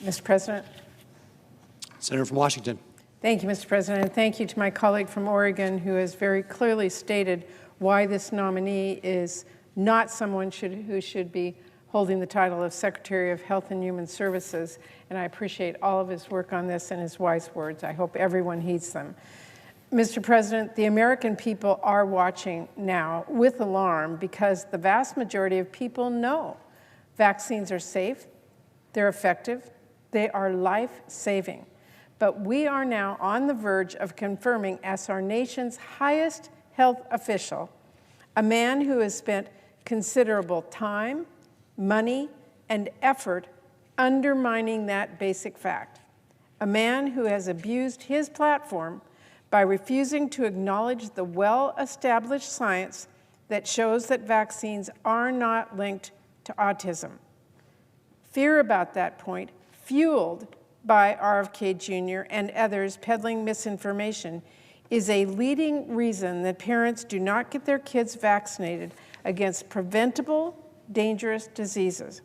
Mr. President. Senator from Washington. Thank you, Mr. President. And thank you to my colleague from Oregon who has very clearly stated why this nominee is not someone who should be holding the title of Secretary of Health and Human Services. And I appreciate all of his work on this and his wise words. I hope everyone heeds them. Mr. President, the American people are watching now with alarm because the vast majority of people know vaccines are safe, they're effective, they are life-saving. But we are now on the verge of confirming as our nation's highest health official, a man who has spent considerable time, money, and effort undermining that basic fact. A man who has abused his platform by refusing to acknowledge the well-established science that shows that vaccines are not linked to autism. Fear about that point, fueled by RFK Jr. and others peddling misinformation, is a leading reason that parents do not get their kids vaccinated against preventable, dangerous diseases.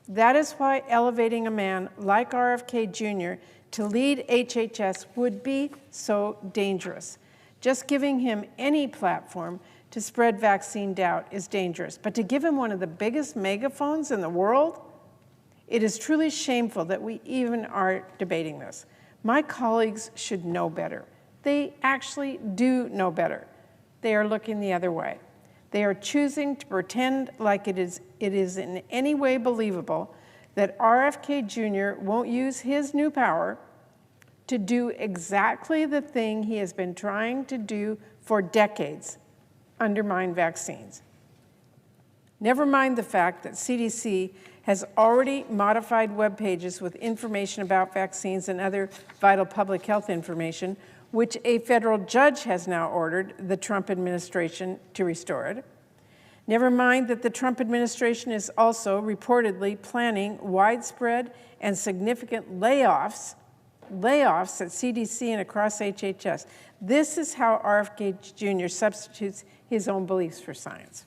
That is why elevating a man like RFK Jr. to lead HHS would be so dangerous. Just giving him any platform to spread vaccine doubt is dangerous, but to give him one of the biggest megaphones in the world, it is truly shameful that we even are debating this. My colleagues should know better. They actually do know better. They are looking the other way. They are choosing to pretend like it is in any way believable that RFK Jr. won't use his new power to do exactly the thing he has been trying to do for decades, undermine vaccines. Never mind the fact that CDC has already modified web pages with information about vaccines and other vital public health information, which a federal judge has now ordered the Trump administration to restore it. Never mind that the Trump administration is also reportedly planning widespread and significant layoffs at CDC and across HHS. This is how RFK Jr. substitutes his own beliefs for science.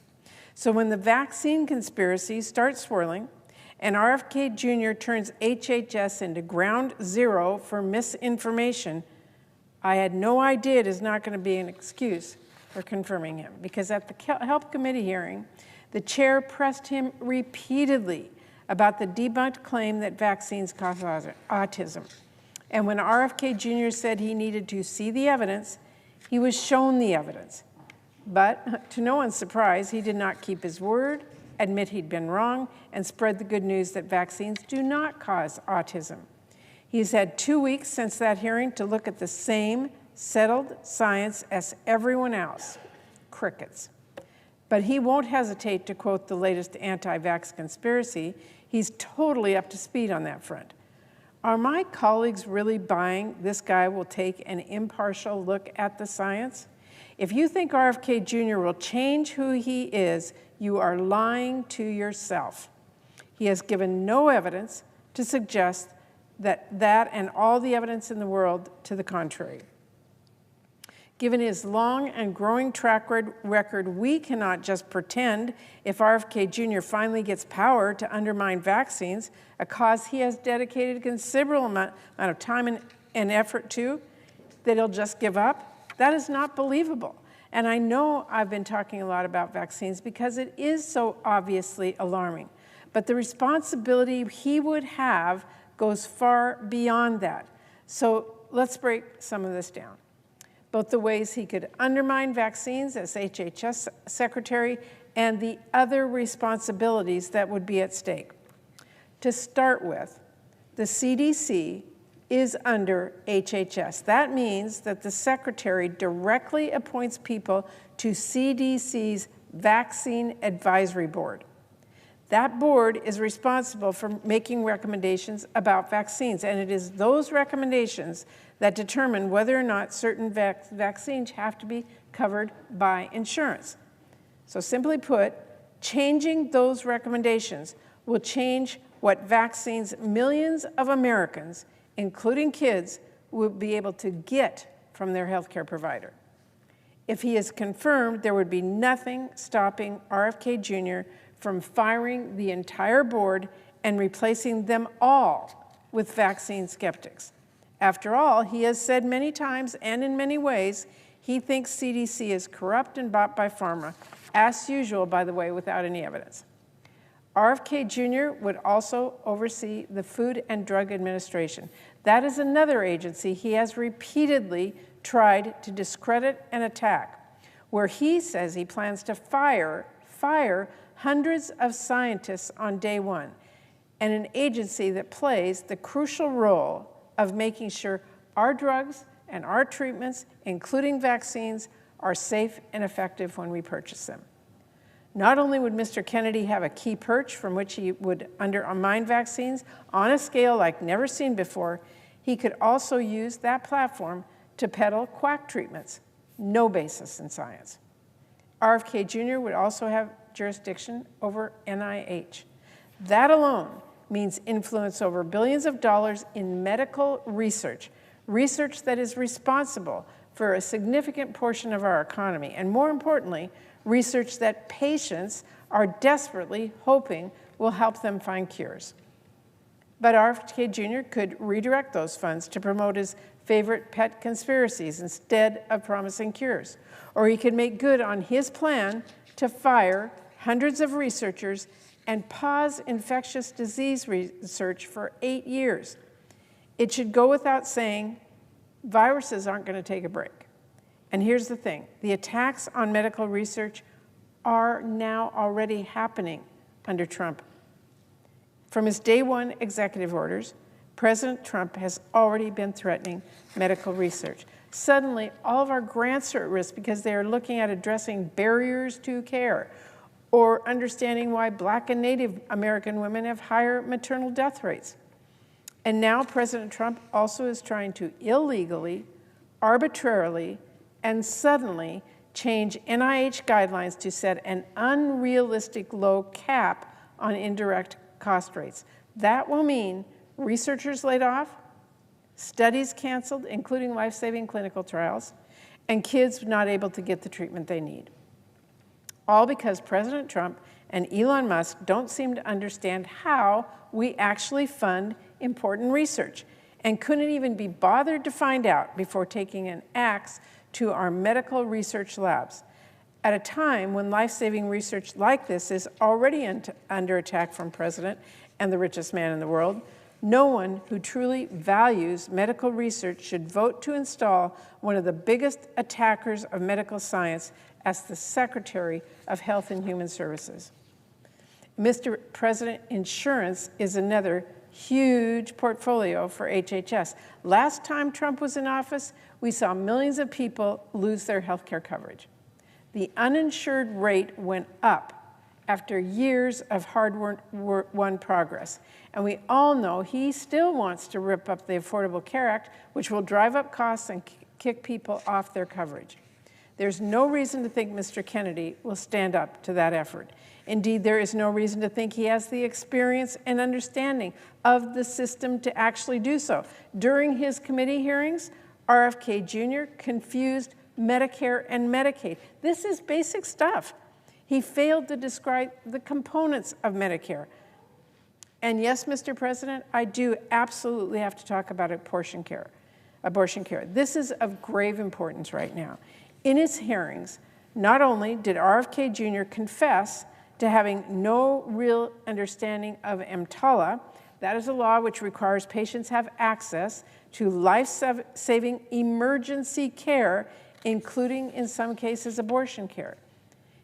So when the vaccine conspiracy starts swirling and RFK Jr. turns HHS into ground zero for misinformation, I had no idea it is not going to be an excuse for confirming him, because at the Health Committee hearing, the chair pressed him repeatedly about the debunked claim that vaccines cause autism. And when RFK Jr. said he needed to see the evidence, he was shown the evidence. But to no one's surprise, he did not keep his word, admit he'd been wrong, and spread the good news that vaccines do not cause autism. He's had 2 weeks since that hearing to look at the same settled science as everyone else. Crickets. But he won't hesitate to quote the latest anti-vax conspiracy. He's totally up to speed on that front. Are my colleagues really buying this guy will take an impartial look at the science? If you think RFK Jr. will change who he is, you are lying to yourself. He has given no evidence to suggest that and all the evidence in the world to the contrary. Given his long and growing track record, we cannot just pretend if RFK Jr. finally gets power to undermine vaccines, a cause he has dedicated a considerable amount of time and effort to, that he'll just give up. That is not believable. And I know I've been talking a lot about vaccines because it is so obviously alarming. But the responsibility he would have goes far beyond that. So let's break some of this down. Both the ways he could undermine vaccines as HHS Secretary and the other responsibilities that would be at stake. To start with, the CDC is under HHS. That means that the Secretary directly appoints people to CDC's Vaccine Advisory Board. That board is responsible for making recommendations about vaccines, and it is those recommendations that determine whether or not certain vaccines have to be covered by insurance. So simply put, changing those recommendations will change what vaccines millions of Americans, including kids, will be able to get from their healthcare provider. If he is confirmed, there would be nothing stopping RFK Jr. from firing the entire board and replacing them all with vaccine skeptics. After all, he has said many times and in many ways he thinks CDC is corrupt and bought by pharma, as usual, by the way, without any evidence. RFK Jr. would also oversee the Food and Drug Administration. That is another agency he has repeatedly tried to discredit and attack, where he says he plans to fire hundreds of scientists on day one, and an agency that plays the crucial role of making sure our drugs and our treatments, including vaccines, are safe and effective when we purchase them. Not only would Mr. Kennedy have a key perch from which he would undermine vaccines on a scale like never seen before, he could also use that platform to peddle quack treatments, no basis in science. RFK Jr. would also have jurisdiction over NIH. That alone means influence over billions of dollars in medical research, research that is responsible for a significant portion of our economy, and more importantly, research that patients are desperately hoping will help them find cures. But RFK Jr. could redirect those funds to promote his favorite pet conspiracies instead of promising cures. Or he could make good on his plan to fire hundreds of researchers and pause infectious disease research for 8 years. It should go without saying, viruses aren't going to take a break. And here's the thing, the attacks on medical research are now already happening under Trump. From his day one executive orders, President Trump has already been threatening medical research. Suddenly, all of our grants are at risk because they are looking at addressing barriers to care or understanding why Black and Native American women have higher maternal death rates. And now President Trump also is trying to illegally, arbitrarily, and suddenly change NIH guidelines to set an unrealistic low cap on indirect cost rates. That will mean researchers laid off, studies canceled, including life-saving clinical trials, and kids not able to get the treatment they need. All because President Trump and Elon Musk don't seem to understand how we actually fund important research and couldn't even be bothered to find out before taking an axe to our medical research labs. At a time when life-saving research like this is already under attack from President and the richest man in the world, no one who truly values medical research should vote to install one of the biggest attackers of medical science as the Secretary of Health and Human Services. Mr. President, insurance is another huge portfolio for HHS. Last time Trump was in office, we saw millions of people lose their health care coverage. The uninsured rate went up after years of hard-won progress. And we all know he still wants to rip up the Affordable Care Act, which will drive up costs and kick people off their coverage. There's no reason to think Mr. Kennedy will stand up to that effort. Indeed, there is no reason to think he has the experience and understanding of the system to actually do so. During his committee hearings, RFK Jr. confused Medicare and Medicaid. This is basic stuff. He failed to describe the components of Medicare. And yes, Mr. President, I do absolutely have to talk about abortion care. This is of grave importance right now. In his hearings, not only did RFK Jr. confess to having no real understanding of EMTALA, that is a law which requires patients have access to life-saving emergency care, including, in some cases, abortion care.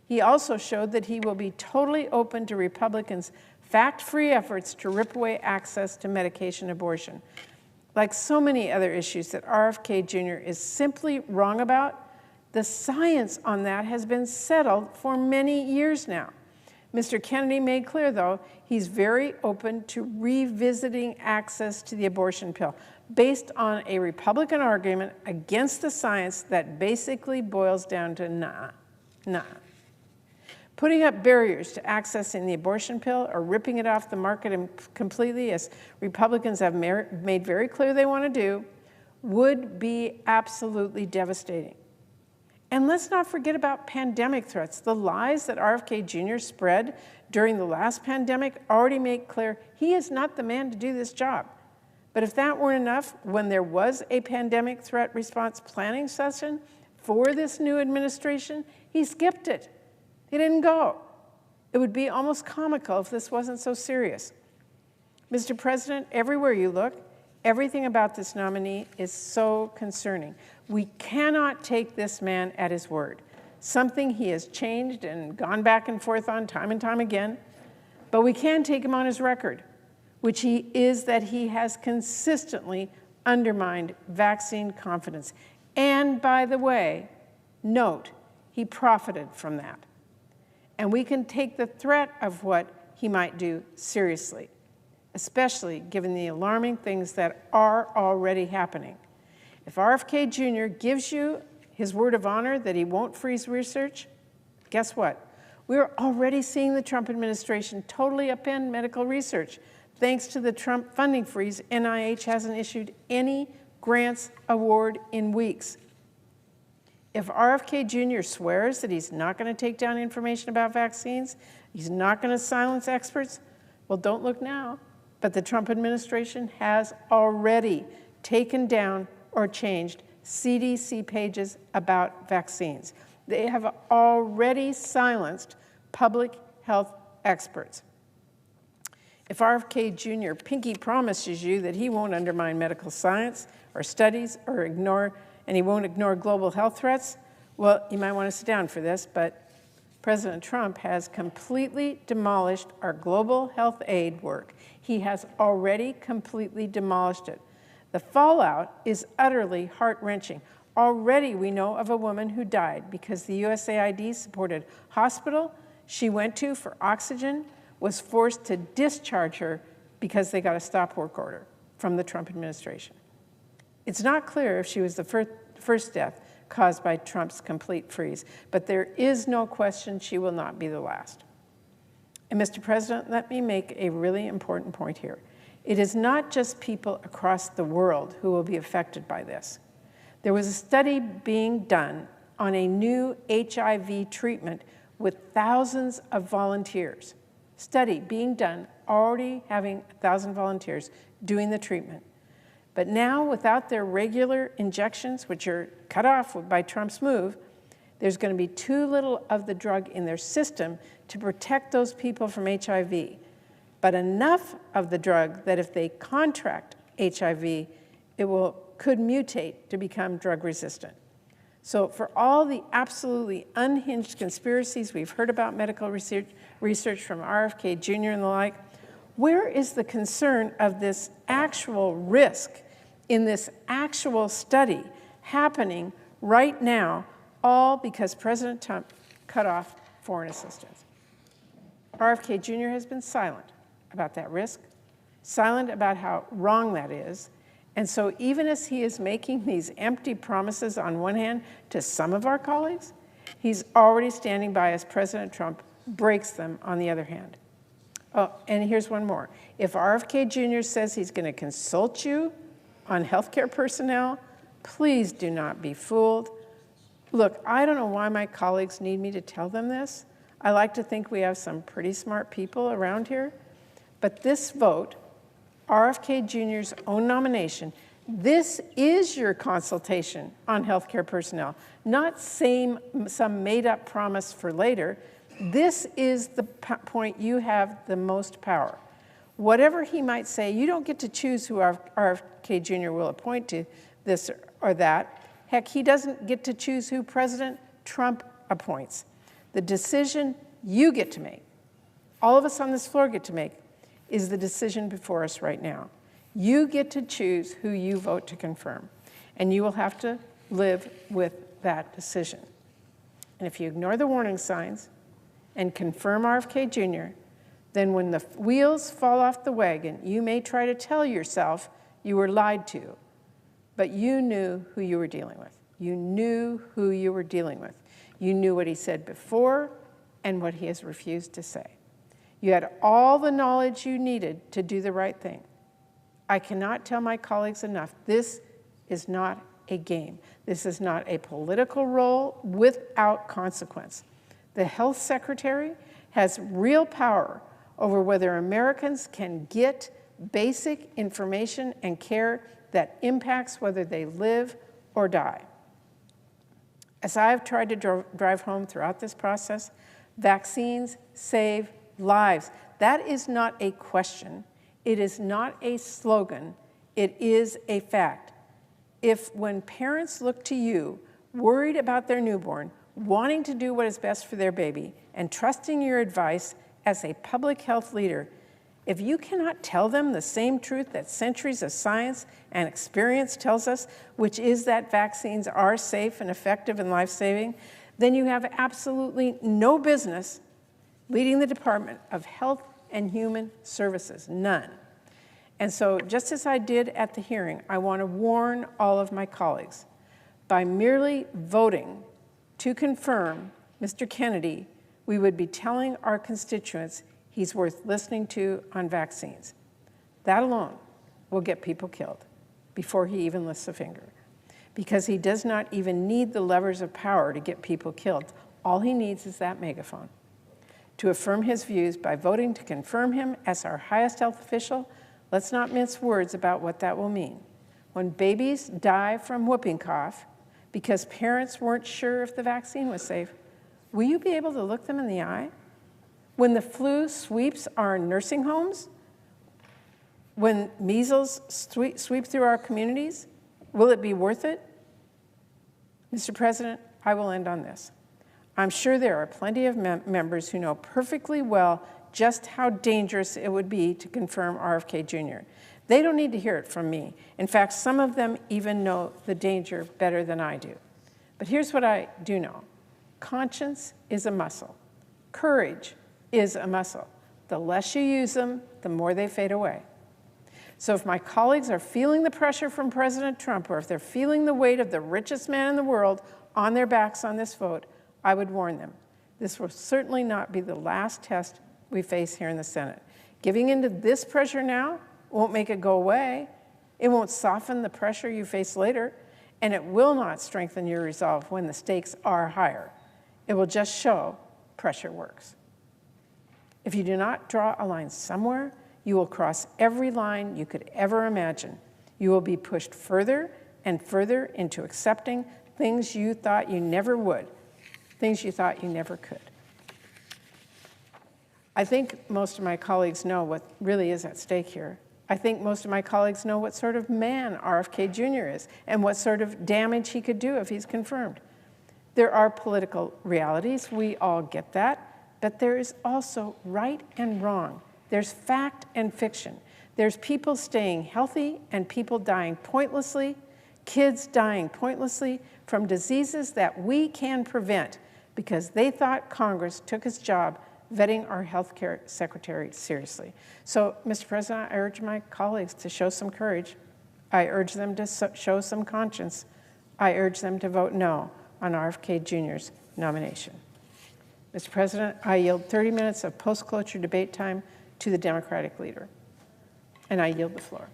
He also showed that he will be totally open to Republicans' fact-free efforts to rip away access to medication abortion. Like so many other issues that RFK Jr. is simply wrong about, the science on that has been settled for many years now. Mr. Kennedy made clear, though, he's very open to revisiting access to the abortion pill based on a Republican argument against the science that basically boils down to nah. Putting up barriers to accessing the abortion pill or ripping it off the market completely, as Republicans have made very clear they want to do, would be absolutely devastating. And let's not forget about pandemic threats. The lies that RFK Jr. spread during the last pandemic already make clear he is not the man to do this job. But if that weren't enough, when there was a pandemic threat response planning session for this new administration, he skipped it. He didn't go. It would be almost comical if this wasn't so serious. Mr. President, everywhere you look, everything about this nominee is so concerning. We cannot take this man at his word, something he has changed and gone back and forth on time and time again, but we can take him on his record, which is that he has consistently undermined vaccine confidence. And by the way, note, he profited from that. And we can take the threat of what he might do seriously, especially given the alarming things that are already happening. If RFK Jr. gives you his word of honor that he won't freeze research, guess what? We're already seeing the Trump administration totally upend medical research. Thanks to the Trump funding freeze, NIH hasn't issued any grants award in weeks. If RFK Jr. swears that he's not going to take down information about vaccines, he's not going to silence experts, well, don't look now. But the Trump administration has already taken down or changed CDC pages about vaccines. They have already silenced public health experts. If RFK Jr. pinky promises you that he won't undermine medical science or studies or and he won't ignore global health threats, well, you might want to sit down for this, but President Trump has completely demolished our global health aid work. He has already completely demolished it. The fallout is utterly heart-wrenching. Already we know of a woman who died because the USAID supported hospital she went to for oxygen was forced to discharge her because they got a stop work order from the Trump administration. It's not clear if she was the first death caused by Trump's complete freeze, but there is no question she will not be the last. And Mr. President, let me make a really important point here. It is not just people across the world who will be affected by this. There was a study being done on a new HIV treatment with thousands of volunteers. Study being done, already having 1,000 volunteers doing the treatment. But now, without their regular injections, which are cut off by Trump's move, there's going to be too little of the drug in their system to protect those people from HIV, but enough of the drug that if they contract HIV, it could mutate to become drug resistant. So for all the absolutely unhinged conspiracies we've heard about medical research from RFK Jr. and the like, where is the concern of this actual risk in this actual study happening right now, all because President Trump cut off foreign assistance? RFK Jr. has been silent about that risk, silent about how wrong that is. And so even as he is making these empty promises on one hand to some of our colleagues, he's already standing by as President Trump breaks them on the other hand. Oh, and here's one more. If RFK Jr. says he's going to consult you on healthcare personnel, please do not be fooled. Look, I don't know why my colleagues need me to tell them this. I like to think we have some pretty smart people around here. But this vote, RFK Jr.'s own nomination, this is your consultation on healthcare personnel, not some made-up promise for later. This is the point you have the most power. Whatever he might say, you don't get to choose who RFK Jr. will appoint to this or that. Heck, he doesn't get to choose who President Trump appoints. The decision you get to make, all of us on this floor get to make, is the decision before us right now. You get to choose who you vote to confirm, and you will have to live with that decision. And if you ignore the warning signs and confirm RFK Jr., then when the wheels fall off the wagon, you may try to tell yourself you were lied to, but you knew who you were dealing with. You knew who you were dealing with. You knew what he said before and what he has refused to say. You had all the knowledge you needed to do the right thing. I cannot tell my colleagues enough, this is not a game. This is not a political role without consequence. The health secretary has real power over whether Americans can get basic information and care that impacts whether they live or die. As I have tried to drive home throughout this process, vaccines save lives. That is not a question. It is not a slogan. It is a fact. If when parents look to you, worried about their newborn, wanting to do what is best for their baby, and trusting your advice as a public health leader, if you cannot tell them the same truth that centuries of science and experience tells us, which is that vaccines are safe and effective and life-saving, then you have absolutely no business leading the Department of Health and Human Services, none. And so just as I did at the hearing, I want to warn all of my colleagues, by merely voting to confirm Mr. Kennedy, we would be telling our constituents he's worth listening to on vaccines. That alone will get people killed before he even lifts a finger, because he does not even need the levers of power to get people killed. All he needs is that megaphone. To affirm his views by voting to confirm him as our highest health official, let's not mince words about what that will mean. When babies die from whooping cough because parents weren't sure if the vaccine was safe, will you be able to look them in the eye? When the flu sweeps our nursing homes, when measles sweep through our communities, will it be worth it? Mr. President, I will end on this. I'm sure there are plenty of members who know perfectly well just how dangerous it would be to confirm RFK Jr. They don't need to hear it from me. In fact, some of them even know the danger better than I do. But here's what I do know. Conscience is a muscle. Courage is a muscle. The less you use them, the more they fade away. So if my colleagues are feeling the pressure from President Trump, or if they're feeling the weight of the richest man in the world on their backs on this vote, I would warn them. This will certainly not be the last test we face here in the Senate. Giving into this pressure now won't make it go away. It won't soften the pressure you face later, and it will not strengthen your resolve when the stakes are higher. It will just show pressure works. If you do not draw a line somewhere, you will cross every line you could ever imagine. You will be pushed further and further into accepting things you thought you never would, things you thought you never could. I think most of my colleagues know what really is at stake here. I think most of my colleagues know what sort of man RFK Jr. is and what sort of damage he could do if he's confirmed. There are political realities, we all get that, but there is also right and wrong. There's fact and fiction. There's people staying healthy and people dying pointlessly, kids dying pointlessly from diseases that we can prevent because they thought Congress took its job vetting our healthcare secretary seriously. So, Mr. President, I urge my colleagues to show some courage. I urge them to show some conscience. I urge them to vote no on RFK Jr.'s nomination. Mr. President, I yield 30 minutes of post-cloture debate time to the Democratic leader, and I yield the floor.